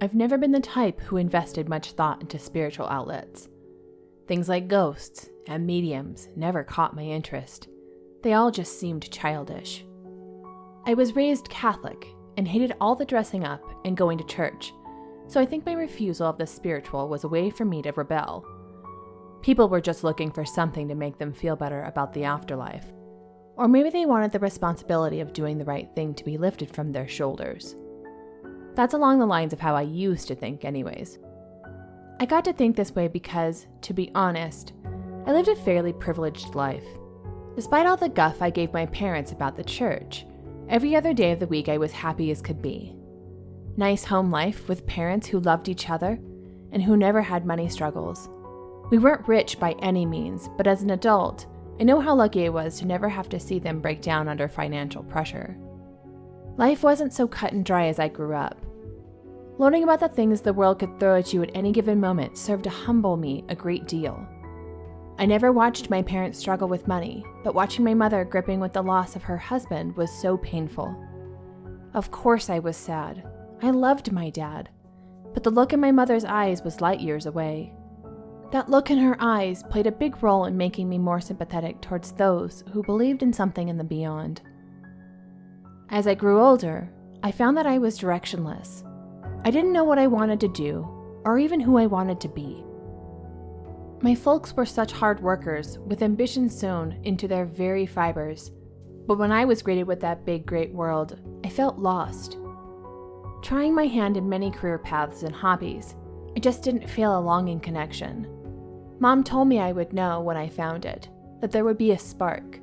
I've never been the type who invested much thought into spiritual outlets. Things like ghosts and mediums never caught my interest. They all just seemed childish. I was raised Catholic and hated all the dressing up and going to church, so I think my refusal of the spiritual was a way for me to rebel. People were just looking for something to make them feel better about the afterlife. Or maybe they wanted the responsibility of doing the right thing to be lifted from their shoulders. That's along the lines of how I used to think anyways. I got to think this way because, to be honest, I lived a fairly privileged life. Despite all the guff I gave my parents about the church, every other day of the week I was happy as could be. Nice home life with parents who loved each other and who never had money struggles. We weren't rich by any means, but as an adult, I know how lucky I was to never have to see them break down under financial pressure. Life wasn't so cut and dry as I grew up. Learning about the things the world could throw at you at any given moment served to humble me a great deal. I never watched my parents struggle with money, but watching my mother gripping with the loss of her husband was so painful. Of course I was sad. I loved my dad, but the look in my mother's eyes was light years away. That look in her eyes played a big role in making me more sympathetic towards those who believed in something in the beyond. As I grew older, I found that I was directionless. I didn't know what I wanted to do, or even who I wanted to be. My folks were such hard workers, with ambition sewn into their very fibers, but when I was greeted with that big, great world, I felt lost. Trying my hand in many career paths and hobbies, I just didn't feel a longing connection. Mom told me I would know when I found it, that there would be a spark.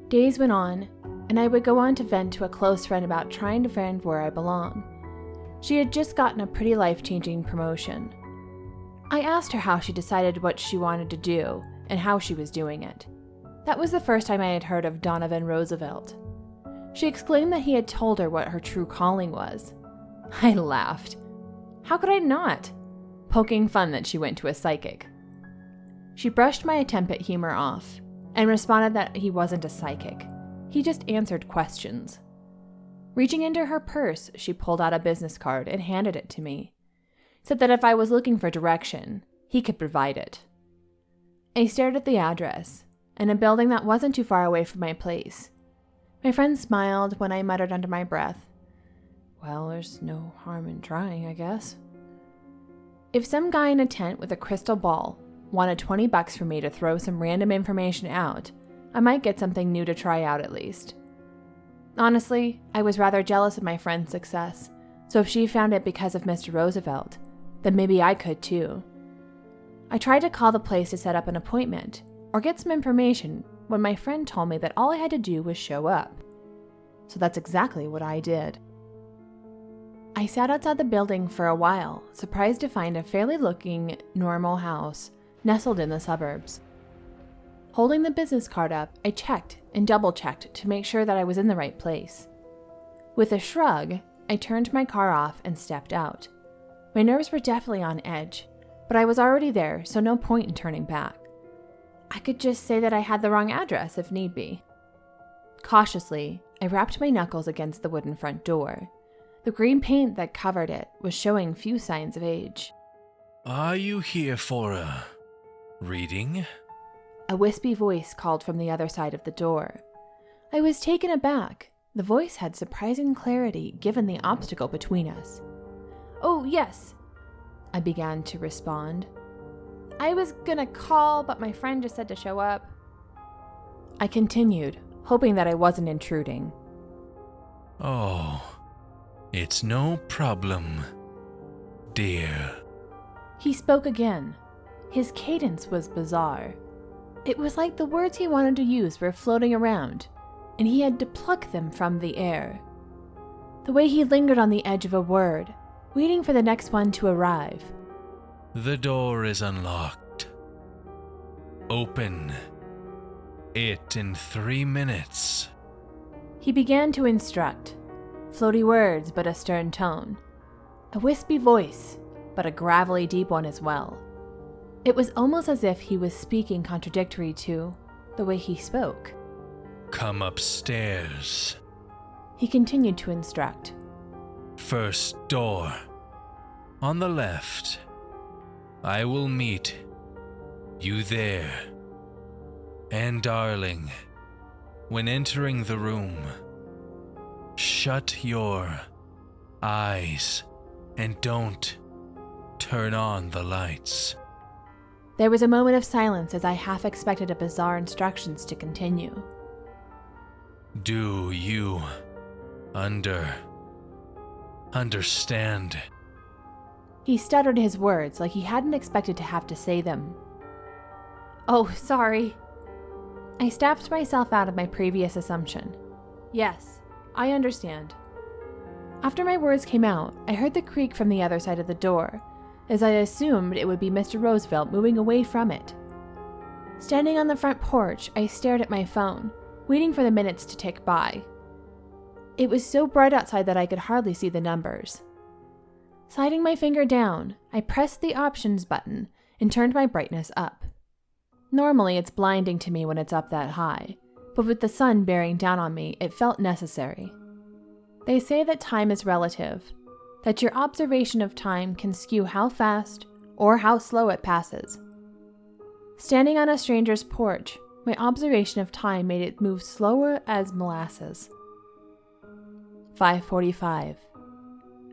Days went on, and I would go on to vent to a close friend about trying to find where I belong. She had just gotten a pretty life-changing promotion. I asked her how she decided what she wanted to do and how she was doing it. That was the first time I had heard of Donovan Roosevelt. She exclaimed that he had told her what her true calling was. I laughed. How could I not? Poking fun that she went to a psychic. She brushed my attempt at humor off and responded that he wasn't a psychic. He just answered questions. Reaching into her purse, she pulled out a business card and handed it to me. Said that if I was looking for direction, he could provide it. I stared at the address, in a building that wasn't too far away from my place. My friend smiled when I muttered under my breath, "Well, there's no harm in trying, I guess." If some guy in a tent with a crystal ball wanted $20 for me to throw some random information out, I might get something new to try out at least. Honestly, I was rather jealous of my friend's success, so if she found it because of Mr. Roosevelt, then maybe I could too. I tried to call the place to set up an appointment or get some information when my friend told me that all I had to do was show up. So that's exactly what I did. I sat outside the building for a while, surprised to find a fairly looking, normal house nestled in the suburbs. Holding the business card up, I checked and double-checked to make sure that I was in the right place. With a shrug, I turned my car off and stepped out. My nerves were definitely on edge, but I was already there, so no point in turning back. I could just say that I had the wrong address if need be. Cautiously, I rapped my knuckles against the wooden front door. The green paint that covered it was showing few signs of age. "Are you here for a reading?" A wispy voice called from the other side of the door. I was taken aback. The voice had surprising clarity given the obstacle between us. "Oh, yes," I began to respond. "I was gonna call, but my friend just said to show up." I continued, hoping that I wasn't intruding. "Oh, it's no problem, dear." He spoke again. His cadence was bizarre. It was like the words he wanted to use were floating around, and he had to pluck them from the air. The way he lingered on the edge of a word, waiting for the next one to arrive. "The door is unlocked. Open it in 3 minutes." He began to instruct. Floaty words, but a stern tone. A wispy voice, but a gravelly deep one as well. It was almost as if he was speaking contradictory to the way he spoke. "Come upstairs." He continued to instruct. "First door On the left. I will meet you there. And darling, when entering the room, shut your eyes and don't turn on the lights. There was a moment of silence as I half expected a bizarre instructions to continue. Do you understand? He stuttered his words like he hadn't expected to have to say them. Oh, sorry. I snapped myself out of my previous assumption. Yes, I understand. After my words came out, I heard the creak from the other side of the door, as I assumed it would be Mr. Roosevelt moving away from it. Standing on the front porch, I stared at my phone, waiting for the minutes to tick by. It was so bright outside that I could hardly see the numbers. Sliding my finger down, I pressed the options button and turned my brightness up. Normally, it's blinding to me when it's up that high, but with the sun bearing down on me, it felt necessary. They say that time is relative, that your observation of time can skew how fast or how slow it passes. Standing on a stranger's porch, my observation of time made it move slower as molasses. 5:45,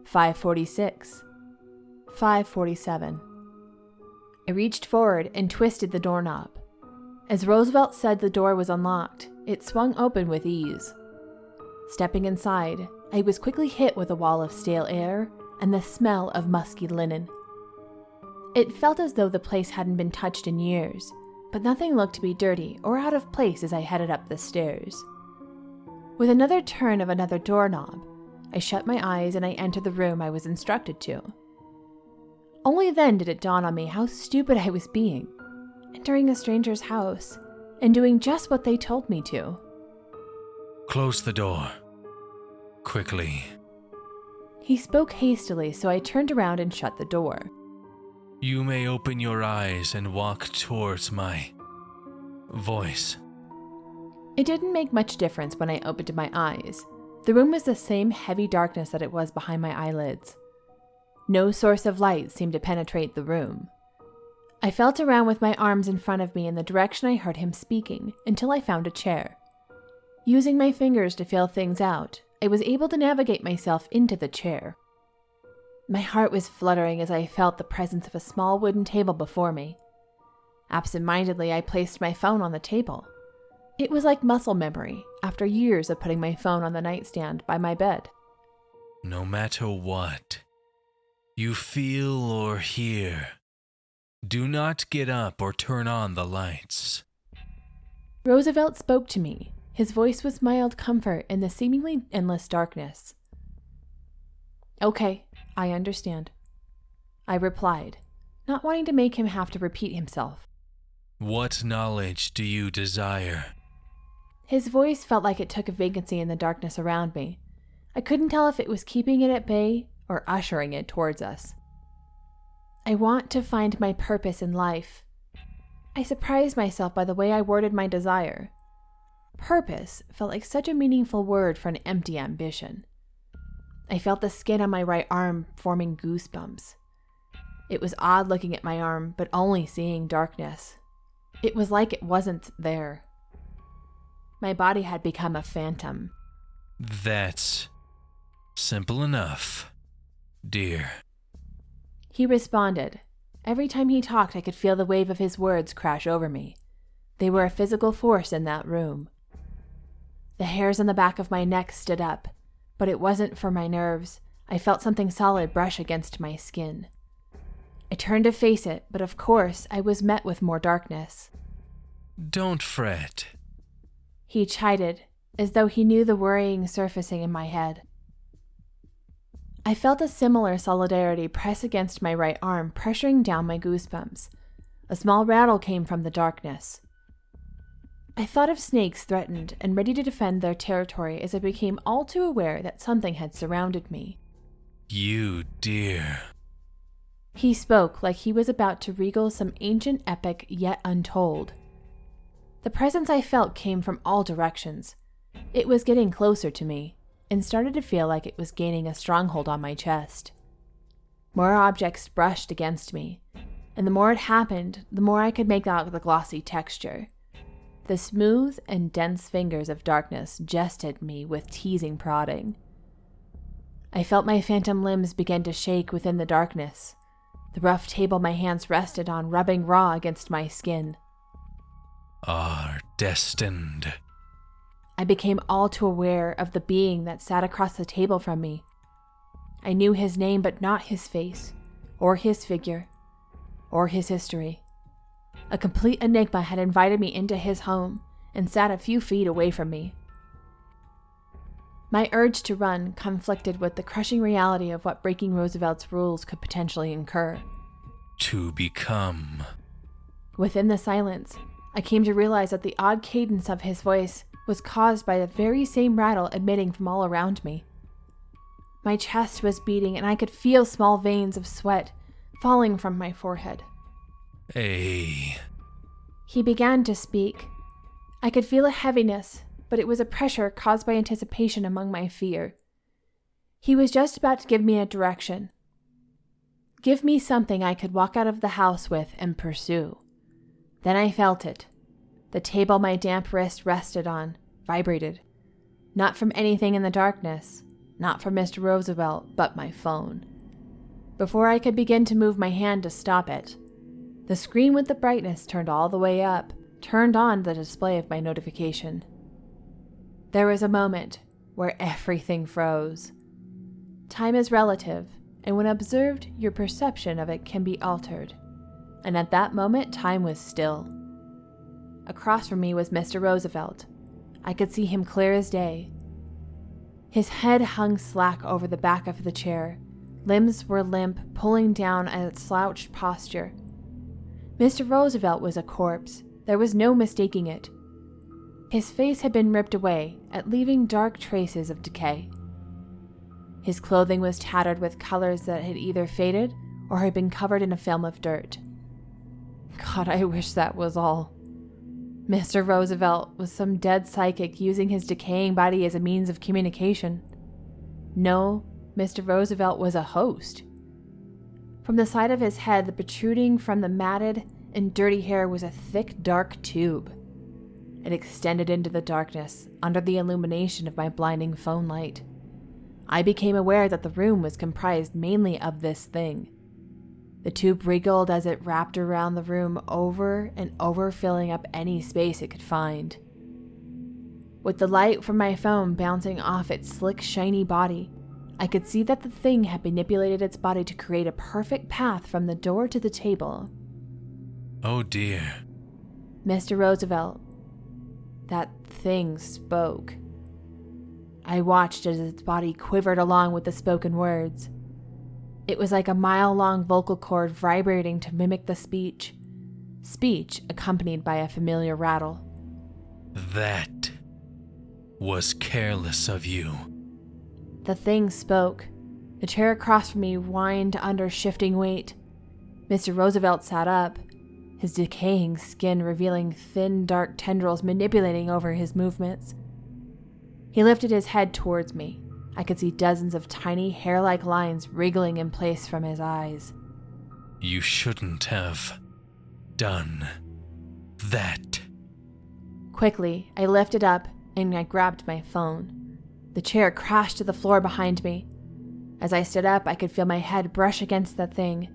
5:46, 5:47. I reached forward and twisted the doorknob. As Roosevelt said the door was unlocked, it swung open with ease. Stepping inside, I was quickly hit with a wall of stale air and the smell of musky linen. It felt as though the place hadn't been touched in years, but nothing looked to be dirty or out of place as I headed up the stairs. With another turn of another doorknob, I shut my eyes and I entered the room I was instructed to. Only then did it dawn on me how stupid I was being, entering a stranger's house and doing just what they told me to. Close the door. Quickly. He spoke hastily, so I turned around and shut the door. You may open your eyes and walk towards my voice. It didn't make much difference when I opened my eyes. The room was the same heavy darkness that it was behind my eyelids. No source of light seemed to penetrate the room. I felt around with my arms in front of me in the direction I heard him speaking until I found a chair. Using my fingers to feel things out, I was able to navigate myself into the chair. My heart was fluttering as I felt the presence of a small wooden table before me. Absent-mindedly, I placed my phone on the table. It was like muscle memory after years of putting my phone on the nightstand by my bed. No matter what you feel or hear, do not get up or turn on the lights. Roosevelt spoke to me. His voice was mild comfort in the seemingly endless darkness. Okay, I understand. I replied, not wanting to make him have to repeat himself. What knowledge do you desire? His voice felt like it took a vacancy in the darkness around me. I couldn't tell if it was keeping it at bay or ushering it towards us. I want to find my purpose in life. I surprised myself by the way I worded my desire. Purpose felt like such a meaningful word for an empty ambition. I felt the skin on my right arm forming goosebumps. It was odd looking at my arm, but only seeing darkness. It was like it wasn't there. My body had become a phantom. That's simple enough, dear. He responded. Every time he talked, I could feel the wave of his words crash over me. They were a physical force in that room. The hairs on the back of my neck stood up, but it wasn't for my nerves. I felt something solid brush against my skin. I turned to face it, but of course, I was met with more darkness. Don't fret. He chided, as though he knew the worrying surfacing in my head. I felt a similar solidarity press against my right arm, pressuring down my goosebumps. A small rattle came from the darkness. I thought of snakes threatened and ready to defend their territory as I became all too aware that something had surrounded me. You dear. He spoke like he was about to regale some ancient epic yet untold. The presence I felt came from all directions. It was getting closer to me, and started to feel like it was gaining a stronghold on my chest. More objects brushed against me, and the more it happened, the more I could make out the glossy texture. The smooth and dense fingers of darkness jested me with teasing prodding. I felt my phantom limbs begin to shake within the darkness, the rough table my hands rested on rubbing raw against my skin. Are destined. I became all too aware of the being that sat across the table from me. I knew his name, but not his face, or his figure, or his history. A complete enigma had invited me into his home and sat a few feet away from me. My urge to run conflicted with the crushing reality of what breaking Roosevelt's rules could potentially incur. To become. Within the silence, I came to realize that the odd cadence of his voice was caused by the very same rattle emitting from all around me. My chest was beating and I could feel small veins of sweat falling from my forehead. Hey. He began to speak. I could feel a heaviness, but it was a pressure caused by anticipation among my fear. He was just about to give me a direction. Give me something I could walk out of the house with and pursue. Then I felt it. The table my damp wrist rested on vibrated. Not from anything in the darkness, not from Mr. Roosevelt, but my phone. Before I could begin to move my hand to stop it, the screen with the brightness turned all the way up turned on the display of my notification. There was a moment where everything froze. Time is relative, and when observed, your perception of it can be altered. And at that moment, time was still. Across from me was Mr. Roosevelt. I could see him clear as day. His head hung slack over the back of the chair. Limbs were limp, pulling down a slouched posture. Mr. Roosevelt was a corpse. There was no mistaking it. His face had been ripped away, leaving dark traces of decay. His clothing was tattered with colors that had either faded or had been covered in a film of dirt. God, I wish that was all. Mr. Roosevelt was some dead psychic using his decaying body as a means of communication. No, Mr. Roosevelt was a host. From the side of his head, protruding from the matted and dirty hair was a thick, dark tube. It extended into the darkness under the illumination of my blinding phone light. I became aware that the room was comprised mainly of this thing. The tube wriggled as it wrapped around the room over and over, filling up any space it could find. With the light from my phone bouncing off its slick, shiny body, I could see that the thing had manipulated its body to create a perfect path from the door to the table. Oh dear. Mr. Roosevelt, that thing spoke. I watched as its body quivered along with the spoken words. It was like a mile-long vocal cord vibrating to mimic the speech accompanied by a familiar rattle. That was careless of you. The thing spoke. The chair across from me whined under shifting weight. Mr. Roosevelt sat up, his decaying skin revealing thin, dark tendrils manipulating over his movements. He lifted his head towards me. I could see dozens of tiny, hair-like lines wriggling in place from his eyes. You shouldn't have done that. Quickly, I lifted up and I grabbed my phone. The chair crashed to the floor behind me. As I stood up, I could feel my head brush against the thing.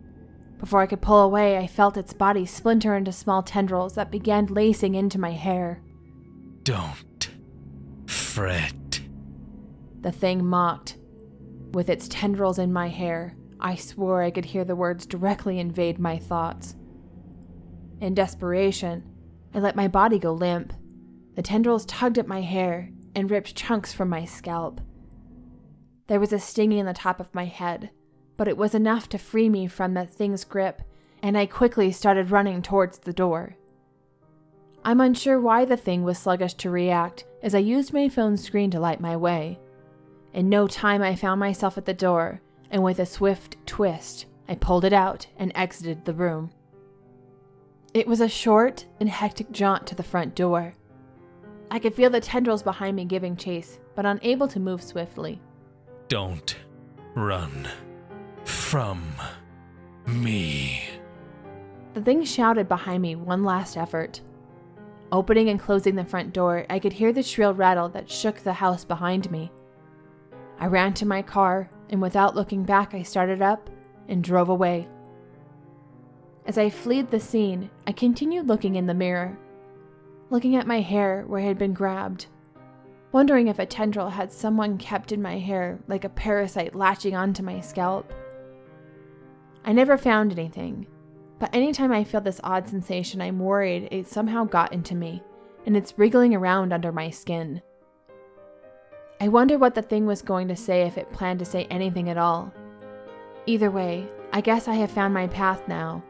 Before I could pull away, I felt its body splinter into small tendrils that began lacing into my hair. Don't fret. The thing mocked. With its tendrils in my hair, I swore I could hear the words directly invade my thoughts. In desperation, I let my body go limp. The tendrils tugged at my hair and ripped chunks from my scalp. There was a stinging in the top of my head, but it was enough to free me from the thing's grip, and I quickly started running towards the door. I'm unsure why the thing was sluggish to react, as I used my phone screen to light my way. In no time, I found myself at the door, and with a swift twist, I pulled it out and exited the room. It was a short and hectic jaunt to the front door. I could feel the tendrils behind me giving chase, but unable to move swiftly. Don't run. from me. The thing shouted behind me one last effort. Opening and closing the front door, I could hear the shrill rattle that shook the house behind me. I ran to my car, and without looking back, I started up and drove away. As I fled the scene, I continued looking in the mirror, looking at my hair where it had been grabbed, wondering if a tendril had someone kept in my hair like a parasite latching onto my scalp. I never found anything, but anytime I feel this odd sensation, I'm worried it somehow got into me, and it's wriggling around under my skin. I wonder what the thing was going to say if it planned to say anything at all. Either way, I guess I have found my path now.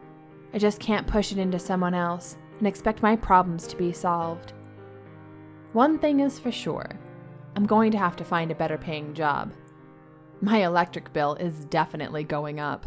I just can't push it into someone else and expect my problems to be solved. One thing is for sure, I'm going to have to find a better paying job. My electric bill is definitely going up.